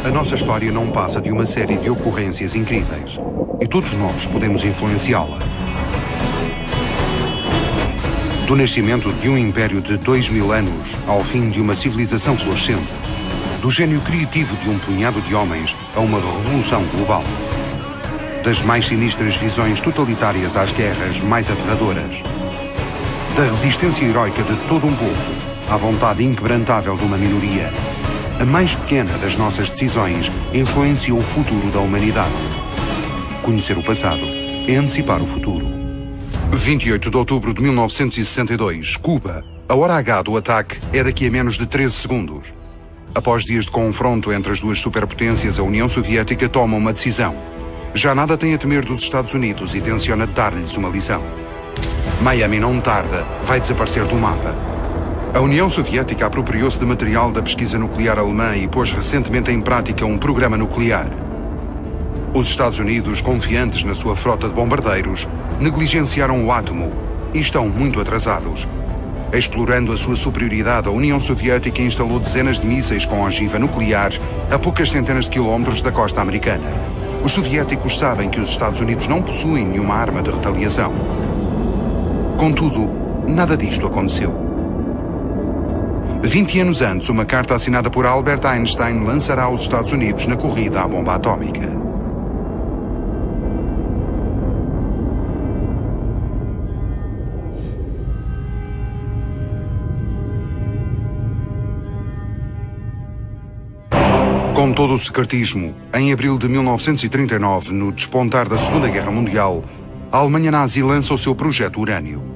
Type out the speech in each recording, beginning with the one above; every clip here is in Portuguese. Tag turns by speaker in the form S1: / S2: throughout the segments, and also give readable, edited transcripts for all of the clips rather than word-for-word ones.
S1: A nossa história não passa de uma série de ocorrências incríveis. E todos nós podemos influenciá-la. Do nascimento de um império de 2000 anos ao fim de uma civilização florescente. Do gênio criativo de um punhado de homens a uma revolução global. Das mais sinistras visões totalitárias às guerras mais aterradoras. Da resistência heroica de todo um povo à vontade inquebrantável de uma minoria. A mais pequena das nossas decisões influenciou o futuro da humanidade. Conhecer o passado é antecipar o futuro. 28 de outubro de 1962, Cuba. A hora H do ataque é daqui a menos de 13 segundos. Após dias de confronto entre as duas superpotências, a União Soviética toma uma decisão. Já nada tem a temer dos Estados Unidos e tenciona dar-lhes uma lição. Miami não tarda, vai desaparecer do mapa. A União Soviética apropriou-se de material da pesquisa nuclear alemã e pôs recentemente em prática um programa nuclear. Os Estados Unidos, confiantes na sua frota de bombardeiros, negligenciaram o átomo e estão muito atrasados. Explorando a sua superioridade, a União Soviética instalou dezenas de mísseis com ogiva nuclear a poucas centenas de quilómetros da costa americana. Os soviéticos sabem que os Estados Unidos não possuem nenhuma arma de retaliação. Contudo, nada disto aconteceu. 20 anos antes, uma carta assinada por Albert Einstein lançará os Estados Unidos na corrida à bomba atómica. Com todo o secretismo, em abril de 1939, no despontar da Segunda Guerra Mundial, a Alemanha nazi lança o seu projeto Urânio.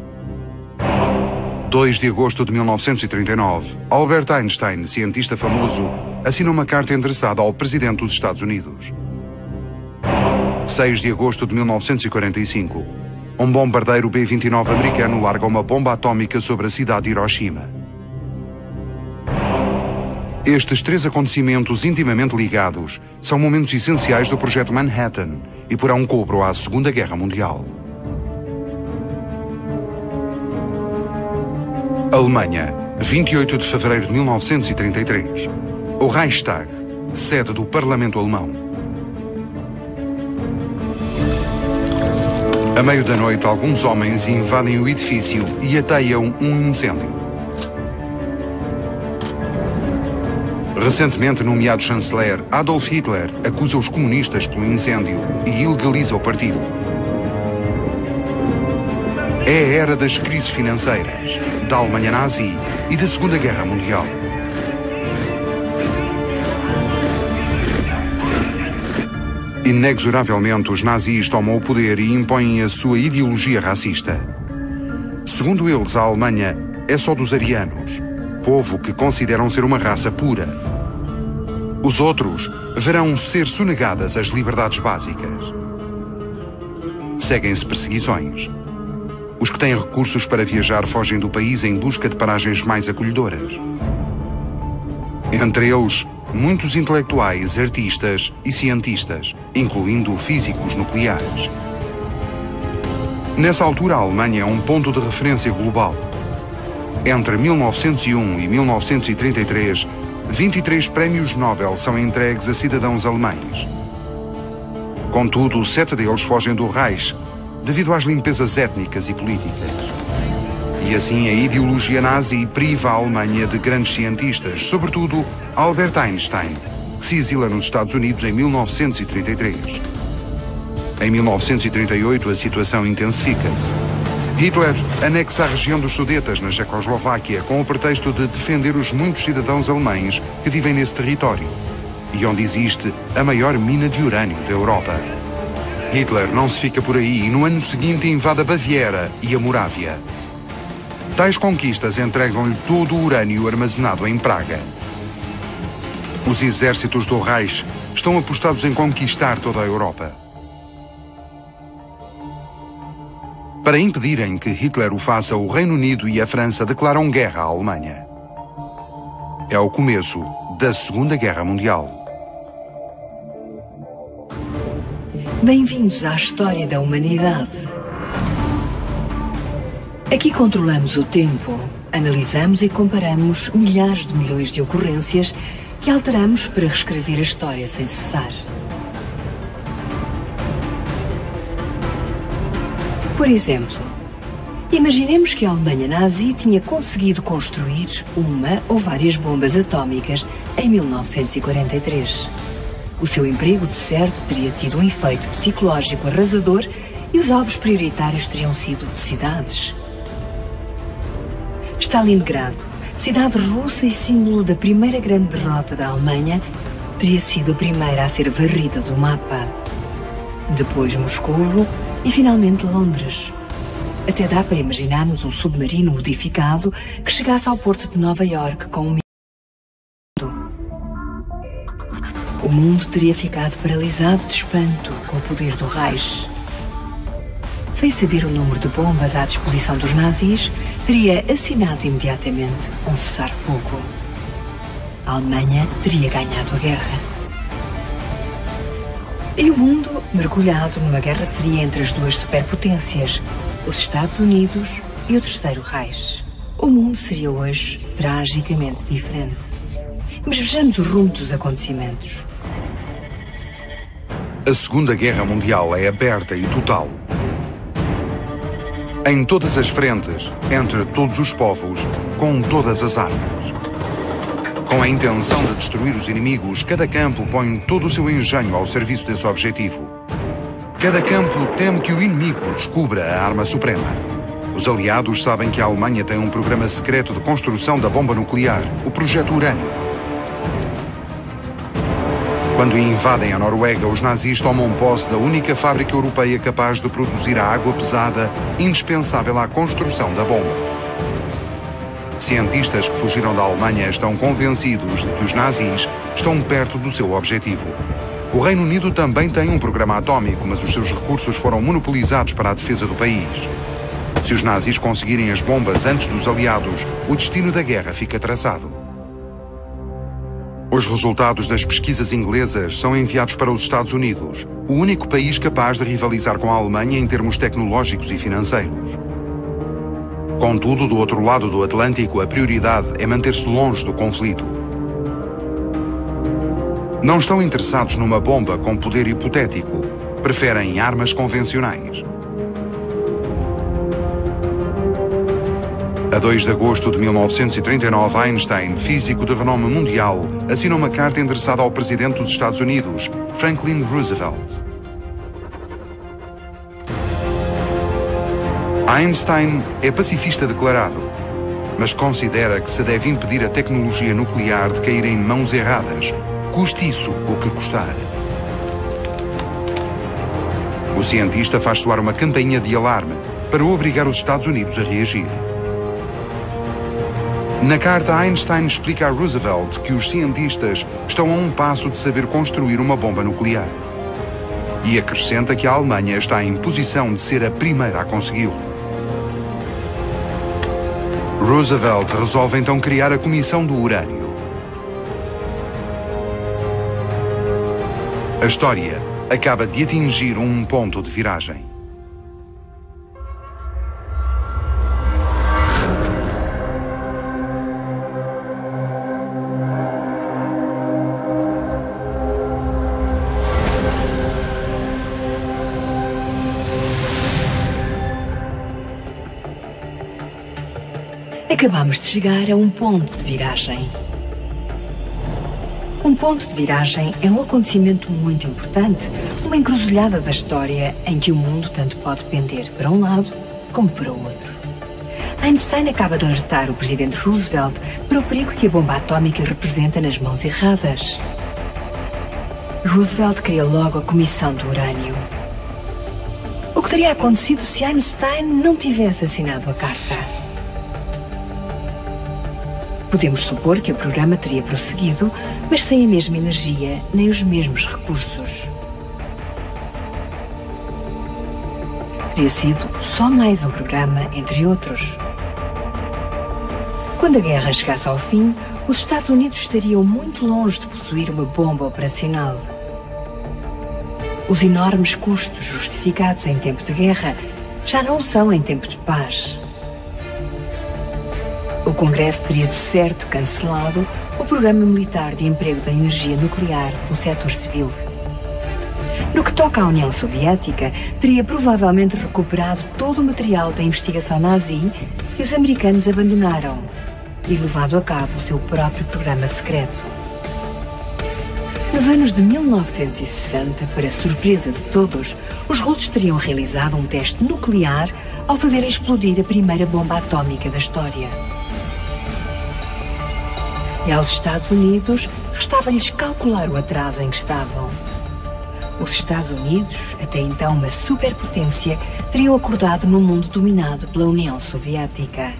S1: 2 de agosto de 1939, Albert Einstein, cientista famoso, assina uma carta endereçada ao presidente dos Estados Unidos. 6 de agosto de 1945, um bombardeiro B-29 americano larga uma bomba atómica sobre a cidade de Hiroshima. Estes 3 acontecimentos intimamente ligados são momentos essenciais do projeto Manhattan e porão cobro à Segunda Guerra Mundial. Alemanha, 28 de fevereiro de 1933. O Reichstag, sede do Parlamento Alemão. A meio da noite, alguns homens invadem o edifício e ateiam um incêndio. Recentemente nomeado chanceler, Adolf Hitler acusa os comunistas pelo incêndio e ilegaliza o partido. É a era das crises financeiras, da Alemanha nazi e da Segunda Guerra Mundial. Inexoravelmente, os nazis tomam o poder e impõem a sua ideologia racista. Segundo eles, a Alemanha é só dos arianos, povo que consideram ser uma raça pura. Os outros verão ser sonegadas as liberdades básicas. Seguem-se perseguições. Os que têm recursos para viajar fogem do país em busca de paragens mais acolhedoras. Entre eles, muitos intelectuais, artistas e cientistas, incluindo físicos nucleares. Nessa altura, a Alemanha é um ponto de referência global. Entre 1901 e 1933, 23 prémios Nobel são entregues a cidadãos alemães. Contudo, 7 deles fogem do Reich, devido às limpezas étnicas e políticas. E assim a ideologia nazi priva a Alemanha de grandes cientistas, sobretudo Albert Einstein, que se exila nos Estados Unidos em 1933. Em 1938 a situação intensifica-se. Hitler anexa a região dos Sudetas, na Checoslováquia, com o pretexto de defender os muitos cidadãos alemães que vivem nesse território, e onde existe a maior mina de urânio da Europa. Hitler não se fica por aí e no ano seguinte invade a Baviera e a Morávia. Tais conquistas entregam-lhe todo o urânio armazenado em Praga. Os exércitos do Reich estão apostados em conquistar toda a Europa. Para impedirem que Hitler o faça, o Reino Unido e a França declaram guerra à Alemanha. É o começo da Segunda Guerra Mundial.
S2: Bem-vindos à história da humanidade. Aqui controlamos o tempo, analisamos e comparamos milhares de milhões de ocorrências que alteramos para reescrever a história sem cessar. Por exemplo, imaginemos que a Alemanha nazi tinha conseguido construir uma ou várias bombas atómicas em 1943. O seu emprego, de certo, teria tido um efeito psicológico arrasador e os alvos prioritários teriam sido cidades. Stalingrado, cidade russa e símbolo da primeira grande derrota da Alemanha, teria sido a primeira a ser varrida do mapa. Depois Moscovo e finalmente Londres. Até dá para imaginarmos um submarino modificado que chegasse ao porto de Nova Iorque com um minuto. O mundo teria ficado paralisado de espanto com o poder do Reich. Sem saber o número de bombas à disposição dos nazis, teria assinado imediatamente um cessar-fogo. A Alemanha teria ganhado a guerra. E o mundo, mergulhado numa guerra fria entre as duas superpotências, os Estados Unidos e o Terceiro Reich. O mundo seria hoje tragicamente diferente. Mas vejamos o rumo dos acontecimentos.
S1: A Segunda Guerra Mundial é aberta e total. Em todas as frentes, entre todos os povos, com todas as armas. Com a intenção de destruir os inimigos, cada campo põe todo o seu engenho ao serviço desse objetivo. Cada campo teme que o inimigo descubra a arma suprema. Os aliados sabem que a Alemanha tem um programa secreto de construção da bomba nuclear, o Projeto Urânio. Quando invadem a Noruega, os nazis tomam posse da única fábrica europeia capaz de produzir a água pesada indispensável à construção da bomba. Cientistas que fugiram da Alemanha estão convencidos de que os nazis estão perto do seu objetivo. O Reino Unido também tem um programa atómico, mas os seus recursos foram monopolizados para a defesa do país. Se os nazis conseguirem as bombas antes dos aliados, o destino da guerra fica traçado. Os resultados das pesquisas inglesas são enviados para os Estados Unidos, o único país capaz de rivalizar com a Alemanha em termos tecnológicos e financeiros. Contudo, do outro lado do Atlântico, a prioridade é manter-se longe do conflito. Não estão interessados numa bomba com poder hipotético, preferem armas convencionais. A 2 de agosto de 1939, Einstein, físico de renome mundial, assinou uma carta endereçada ao presidente dos Estados Unidos, Franklin Roosevelt. Einstein é pacifista declarado, mas considera que se deve impedir a tecnologia nuclear de cair em mãos erradas, custe isso o que custar. O cientista faz soar uma campainha de alarme para obrigar os Estados Unidos a reagir. Na carta, Einstein explica a Roosevelt que os cientistas estão a um passo de saber construir uma bomba nuclear. E acrescenta que a Alemanha está em posição de ser a primeira a consegui-lo. Roosevelt resolve então criar a Comissão do Urânio. A história acaba de atingir um ponto de viragem.
S2: Acabamos de chegar a um ponto de viragem. Um ponto de viragem é um acontecimento muito importante, uma encruzilhada da história em que o mundo tanto pode pender para um lado como para o outro. Einstein acaba de alertar o presidente Roosevelt para o perigo que a bomba atómica representa nas mãos erradas. Roosevelt cria logo a Comissão do Urânio. O que teria acontecido se Einstein não tivesse assinado a carta? Podemos supor que o programa teria prosseguido, mas sem a mesma energia nem os mesmos recursos. Teria sido só mais um programa, entre outros. Quando a guerra chegasse ao fim, os Estados Unidos estariam muito longe de possuir uma bomba operacional. Os enormes custos justificados em tempo de guerra já não são em tempo de paz. O Congresso teria de certo cancelado o programa militar de emprego da energia nuclear no setor civil. No que toca à União Soviética, teria provavelmente recuperado todo o material da investigação nazi que os americanos abandonaram e levado a cabo o seu próprio programa secreto. Nos anos de 1960, para surpresa de todos, os russos teriam realizado um teste nuclear ao fazer explodir a primeira bomba atómica da história. E aos Estados Unidos, restava-lhes calcular o atraso em que estavam. Os Estados Unidos, até então uma superpotência, teriam acordado num mundo dominado pela União Soviética.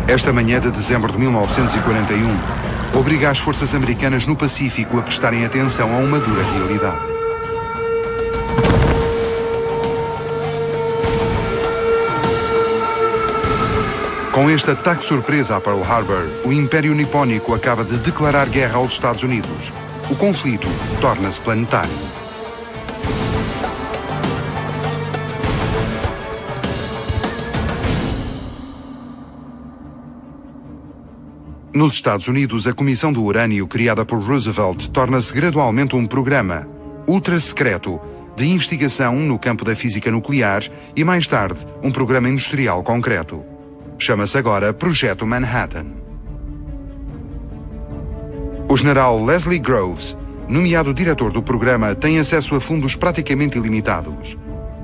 S1: Esta manhã de dezembro de 1941 obriga as forças americanas no Pacífico a prestarem atenção a uma dura realidade. Com este ataque surpresa a Pearl Harbor, o Império Nipónico acaba de declarar guerra aos Estados Unidos. O conflito torna-se planetário. Nos Estados Unidos, a Comissão do Urânio, criada por Roosevelt, torna-se gradualmente um programa ultra-secreto de investigação no campo da física nuclear e, mais tarde, um programa industrial concreto. Chama-se agora Projeto Manhattan. O general Leslie Groves, nomeado diretor do programa, tem acesso a fundos praticamente ilimitados.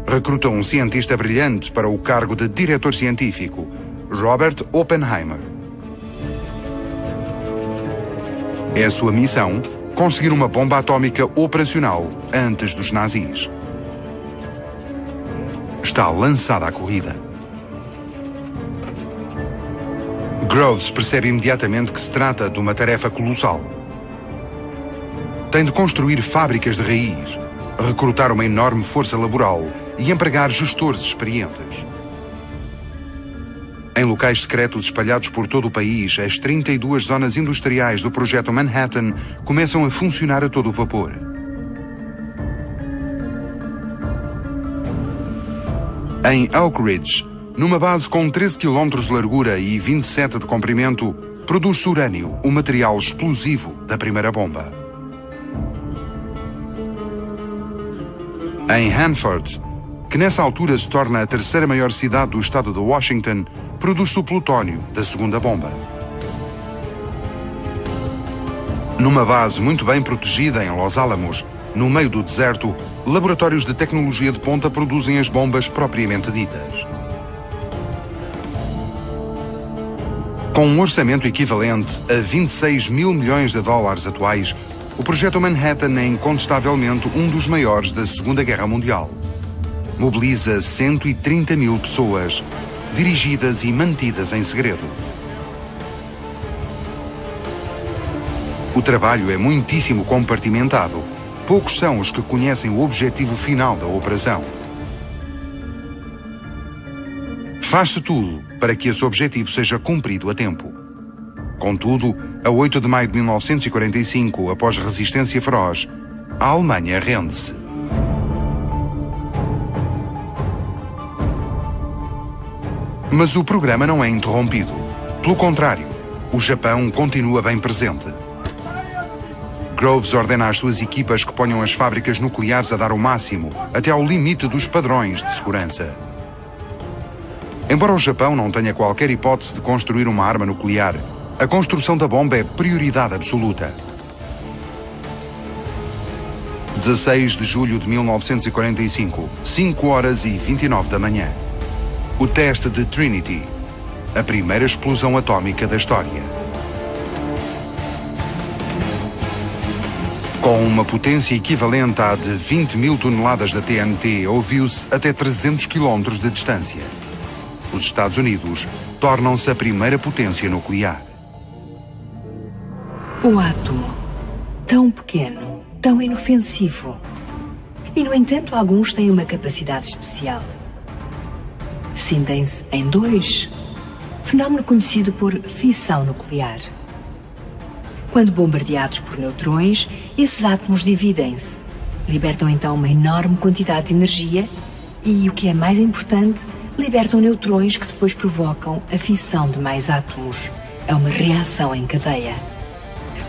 S1: Recrutou um cientista brilhante para o cargo de diretor científico, Robert Oppenheimer. É a sua missão conseguir uma bomba atómica operacional antes dos nazis. Está lançada a corrida. Groves percebe imediatamente que se trata de uma tarefa colossal. Tem de construir fábricas de raiz, recrutar uma enorme força laboral e empregar gestores experientes. Em locais secretos espalhados por todo o país, as 32 zonas industriais do Projeto Manhattan começam a funcionar a todo vapor. Em Oak Ridge, numa base com 13 km de largura e 27 de comprimento, produz-se urânio, o material explosivo da primeira bomba. Em Hanford, que nessa altura se torna a terceira maior cidade do estado de Washington, produz-se o plutónio da segunda bomba. Numa base muito bem protegida em Los Alamos, no meio do deserto, laboratórios de tecnologia de ponta produzem as bombas propriamente ditas. Com um orçamento equivalente a 26 mil milhões de dólares atuais, o Projeto Manhattan é incontestavelmente um dos maiores da Segunda Guerra Mundial. Mobiliza 130 mil pessoas, dirigidas e mantidas em segredo. O trabalho é muitíssimo compartimentado. Poucos são os que conhecem o objetivo final da operação. Faz-se tudo para que esse objetivo seja cumprido a tempo. Contudo, a 8 de maio de 1945, após resistência feroz, a Alemanha rende-se. Mas o programa não é interrompido. Pelo contrário, o Japão continua bem presente. Groves ordena às suas equipas que ponham as fábricas nucleares a dar o máximo, até ao limite dos padrões de segurança. Embora o Japão não tenha qualquer hipótese de construir uma arma nuclear, a construção da bomba é prioridade absoluta. 16 de julho de 1945, 5 horas e 29 da manhã. O teste de Trinity, a primeira explosão atómica da história. Com uma potência equivalente à de 20 mil toneladas de TNT, ouviu-se até 300 km de distância. Os Estados Unidos tornam-se a primeira potência nuclear.
S2: O átomo, tão pequeno, tão inofensivo. E, no entanto, alguns têm uma capacidade especial. Cindem-se em dois, fenómeno conhecido por fissão nuclear. Quando bombardeados por neutrões, esses átomos dividem-se, libertam então uma enorme quantidade de energia e, o que é mais importante, libertam neutrões que depois provocam a fissão de mais átomos. É uma reação em cadeia.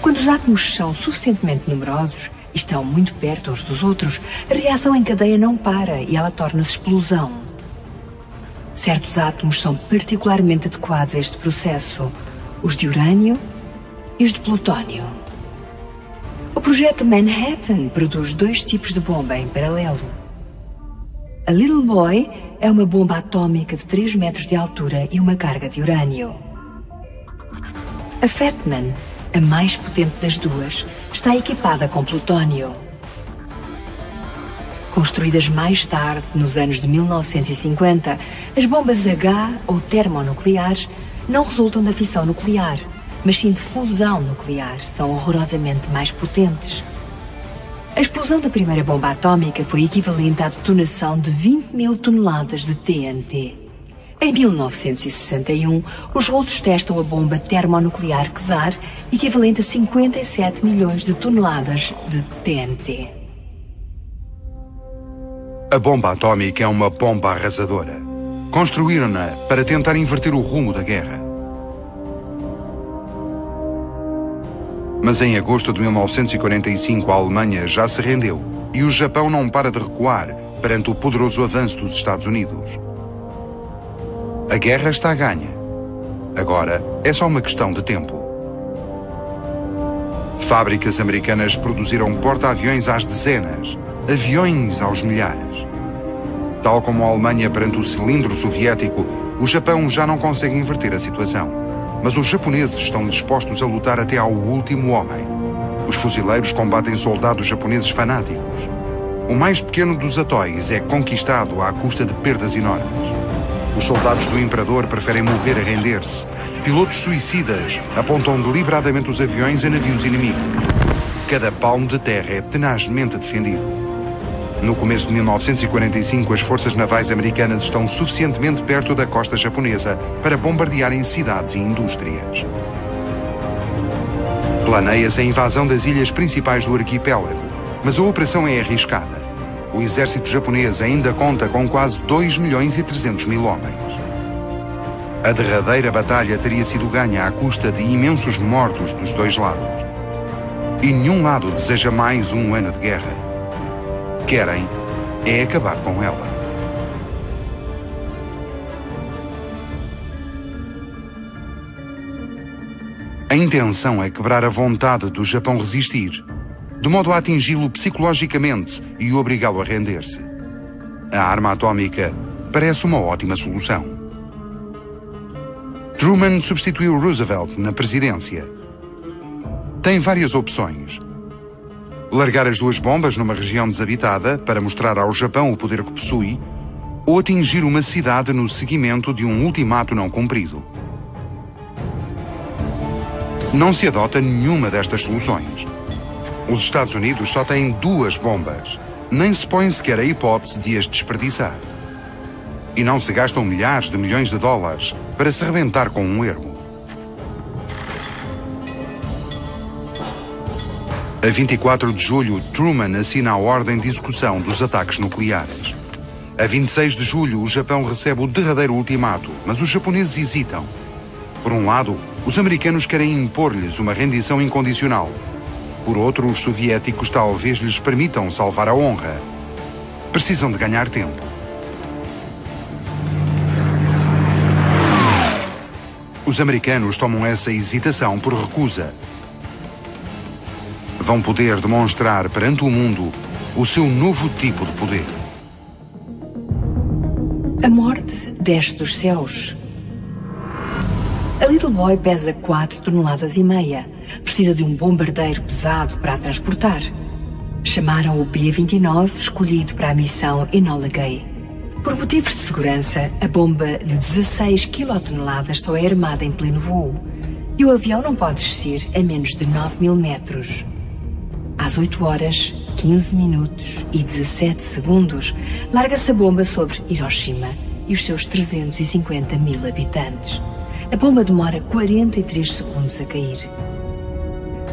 S2: Quando os átomos são suficientemente numerosos e estão muito perto uns dos outros, a reação em cadeia não para e ela torna-se explosão. Certos átomos são particularmente adequados a este processo, os de urânio e os de plutónio. O projeto Manhattan produz 2 tipos de bomba em paralelo. A Little Boy é uma bomba atômica de 3 metros de altura e uma carga de urânio. A Fat Man, a mais potente das duas, está equipada com plutónio. Construídas mais tarde, nos anos de 1950, as bombas H ou termonucleares não resultam da fissão nuclear, mas sim de fusão nuclear. São horrorosamente mais potentes. A explosão da primeira bomba atômica foi equivalente à detonação de 20.000 toneladas de TNT. Em 1961, os russos testam a bomba termonuclear Czar, equivalente a 57 milhões de toneladas de TNT.
S1: A bomba atômica é uma bomba arrasadora. Construíram-na para tentar inverter o rumo da guerra. Mas em agosto de 1945 a Alemanha já se rendeu e o Japão não para de recuar perante o poderoso avanço dos Estados Unidos. A guerra está ganha. Agora é só uma questão de tempo. Fábricas americanas produziram porta-aviões às dezenas, aviões aos milhares. Tal como a Alemanha perante o cilindro soviético, o Japão já não consegue inverter a situação. Mas os japoneses estão dispostos a lutar até ao último homem. Os fuzileiros combatem soldados japoneses fanáticos. O mais pequeno dos atóis é conquistado à custa de perdas enormes. Os soldados do imperador preferem morrer a render-se. Pilotos suicidas apontam deliberadamente os aviões a navios inimigos. Cada palmo de terra é tenazmente defendido. No começo de 1945, as forças navais americanas estão suficientemente perto da costa japonesa para bombardearem cidades e indústrias. Planeia-se a invasão das ilhas principais do arquipélago, mas a operação é arriscada. O exército japonês ainda conta com quase 2.300.000 homens. A derradeira batalha teria sido ganha à custa de imensos mortos dos dois lados. E nenhum lado deseja mais um ano de guerra. Querem é acabar com ela. A intenção é quebrar a vontade do Japão resistir, de modo a atingi-lo psicologicamente e obrigá-lo a render-se. A arma atômica parece uma ótima solução. Truman substituiu Roosevelt na presidência. Tem várias opções. Largar as 2 bombas numa região desabitada para mostrar ao Japão o poder que possui, ou atingir uma cidade no seguimento de um ultimato não cumprido. Não se adota nenhuma destas soluções. Os Estados Unidos só têm 2 bombas, nem se põe sequer a hipótese de as desperdiçar. E não se gastam milhares de milhões de dólares para se rebentar com um ermo. A 24 de julho, Truman assina a ordem de execução dos ataques nucleares. A 26 de julho, o Japão recebe o derradeiro ultimato, mas os japoneses hesitam. Por um lado, os americanos querem impor-lhes uma rendição incondicional. Por outro, os soviéticos talvez lhes permitam salvar a honra. Precisam de ganhar tempo. Os americanos tomam essa hesitação por recusa. Vão poder demonstrar perante o mundo o seu novo tipo de poder.
S2: A morte desce dos céus. A Little Boy pesa 4,5 toneladas. Precisa de um bombardeiro pesado para a transportar. Chamaram o B-29, escolhido para a missão Enola Gay. Por motivos de segurança, a bomba de 16 quilotoneladas só é armada em pleno voo. E o avião não pode descer a menos de 9.000 metros. Às 8 horas, 15 minutos e 17 segundos, larga-se a bomba sobre Hiroshima e os seus 350.000 habitantes. A bomba demora 43 segundos a cair.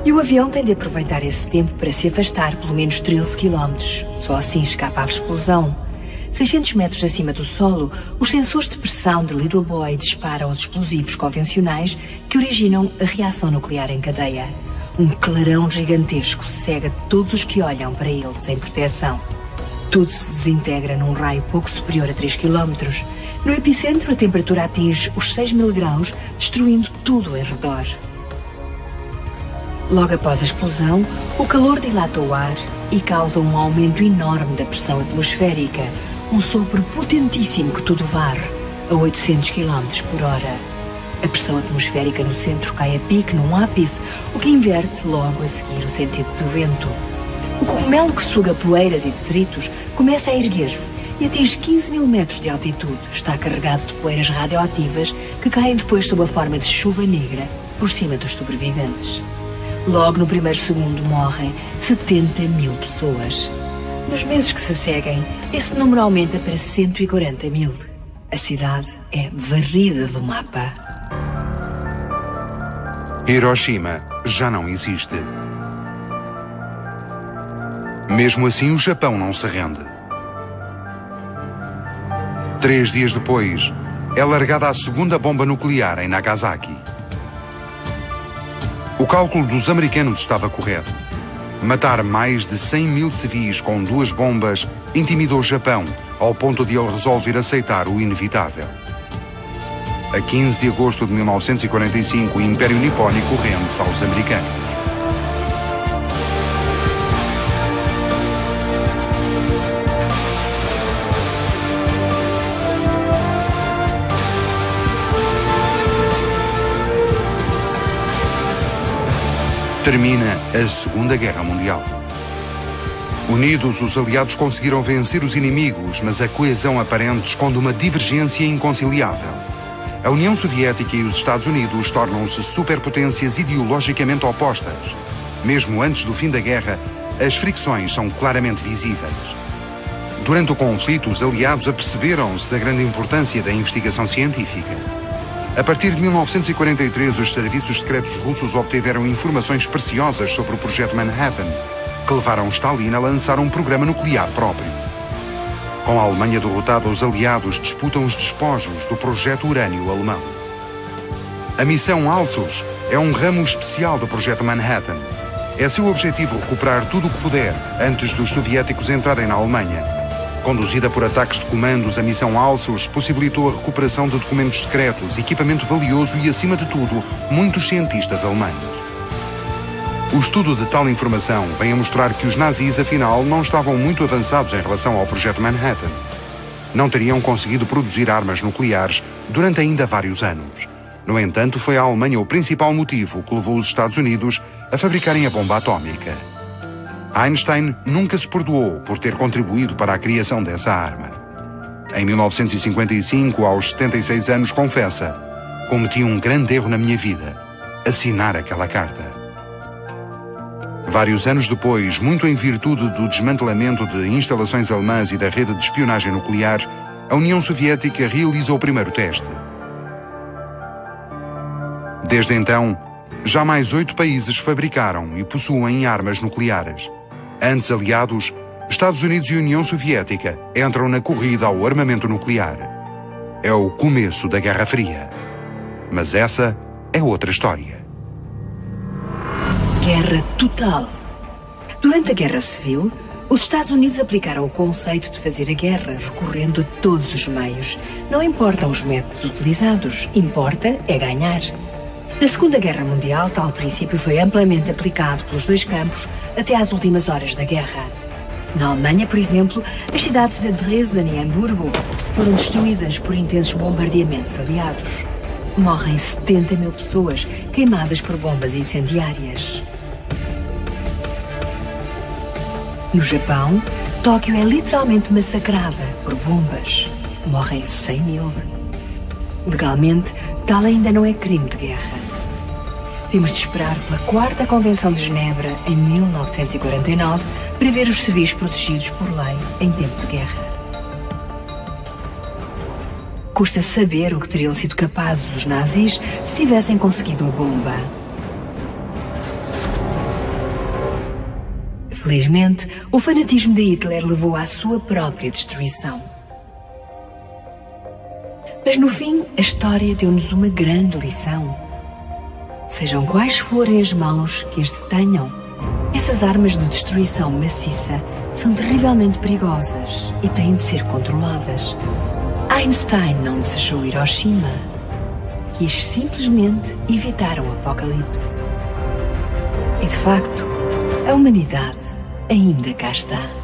S2: E o avião tem de aproveitar esse tempo para se afastar pelo menos 13 km. Só assim escapa à explosão. 600 metros acima do solo, os sensores de pressão de Little Boy disparam os explosivos convencionais que originam a reação nuclear em cadeia. Um clarão gigantesco cega todos os que olham para ele sem proteção. Tudo se desintegra num raio pouco superior a 3 km. No epicentro, a temperatura atinge os 6.000 graus, destruindo tudo em redor. Logo após a explosão, o calor dilata o ar e causa um aumento enorme da pressão atmosférica, um sopro potentíssimo que tudo varre a 800 km por hora. A pressão atmosférica no centro cai a pique num ápice, o que inverte logo a seguir o sentido do vento. O cogumelo que suga poeiras e detritos começa a erguer-se e atinge 15.000 metros de altitude. Está carregado de poeiras radioativas que caem depois sob a forma de chuva negra por cima dos sobreviventes. Logo no primeiro segundo morrem 70.000 pessoas. Nos meses que se seguem, esse número aumenta para 140.000. A cidade é varrida do mapa.
S1: Hiroshima já não existe. Mesmo assim, o Japão não se rende. 3 dias depois, é largada a segunda bomba nuclear em Nagasaki. O cálculo dos americanos estava correto. Matar mais de 100.000 civis com 2 bombas intimidou o Japão, ao ponto de ele resolver aceitar o inevitável. A 15 de agosto de 1945, o Império Nipónico rende-se aos americanos. Termina a Segunda Guerra Mundial. Unidos, os aliados conseguiram vencer os inimigos, mas a coesão aparente esconde uma divergência inconciliável. A União Soviética e os Estados Unidos tornam-se superpotências ideologicamente opostas. Mesmo antes do fim da guerra, as fricções são claramente visíveis. Durante o conflito, os aliados aperceberam-se da grande importância da investigação científica. A partir de 1943, os serviços secretos russos obtiveram informações preciosas sobre o Projeto Manhattan, que levaram Stalin a lançar um programa nuclear próprio. Com a Alemanha derrotada, os aliados disputam os despojos do Projeto Urânio alemão. A missão Alsos é um ramo especial do Projeto Manhattan. É seu objetivo recuperar tudo o que puder antes dos soviéticos entrarem na Alemanha. Conduzida por ataques de comandos, a missão Alsos possibilitou a recuperação de documentos secretos, equipamento valioso e, acima de tudo, muitos cientistas alemães. O estudo de tal informação vem a mostrar que os nazis, afinal, não estavam muito avançados em relação ao Projeto Manhattan. Não teriam conseguido produzir armas nucleares durante ainda vários anos. No entanto, foi a Alemanha o principal motivo que levou os Estados Unidos a fabricarem a bomba atómica. Einstein nunca se perdoou por ter contribuído para a criação dessa arma. Em 1955, aos 76 anos, confessa: cometi um grande erro na minha vida, assinar aquela carta. Vários anos depois, muito em virtude do desmantelamento de instalações alemãs e da rede de espionagem nuclear, a União Soviética realizou o primeiro teste. Desde então, já mais 8 países fabricaram e possuem armas nucleares. Antes aliados, Estados Unidos e União Soviética entram na corrida ao armamento nuclear. É o começo da Guerra Fria. Mas essa é outra história.
S2: Guerra total. Durante a Guerra Civil, os Estados Unidos aplicaram o conceito de fazer a guerra recorrendo a todos os meios. Não importam os métodos utilizados, importa é ganhar. Na Segunda Guerra Mundial, tal princípio foi amplamente aplicado pelos 2 campos até às últimas horas da guerra. Na Alemanha, por exemplo, as cidades de Dresden e Hamburgo foram destruídas por intensos bombardeamentos aliados. Morrem 70.000 pessoas queimadas por bombas incendiárias. No Japão, Tóquio é literalmente massacrada por bombas. Morrem 100.000. Legalmente, tal ainda não é crime de guerra. Temos de esperar pela 4ª Convenção de Genebra, em 1949, para ver os civis protegidos por lei em tempo de guerra. Custa saber o que teriam sido capazes os nazis se tivessem conseguido a bomba. Felizmente, o fanatismo de Hitler levou à sua própria destruição. Mas no fim, a história deu-nos uma grande lição. Sejam quais forem as mãos que as detenham, essas armas de destruição maciça são terrivelmente perigosas e têm de ser controladas. Einstein não desejou Hiroshima. Quis simplesmente evitar um apocalipse. E de facto, a humanidade ainda cá está.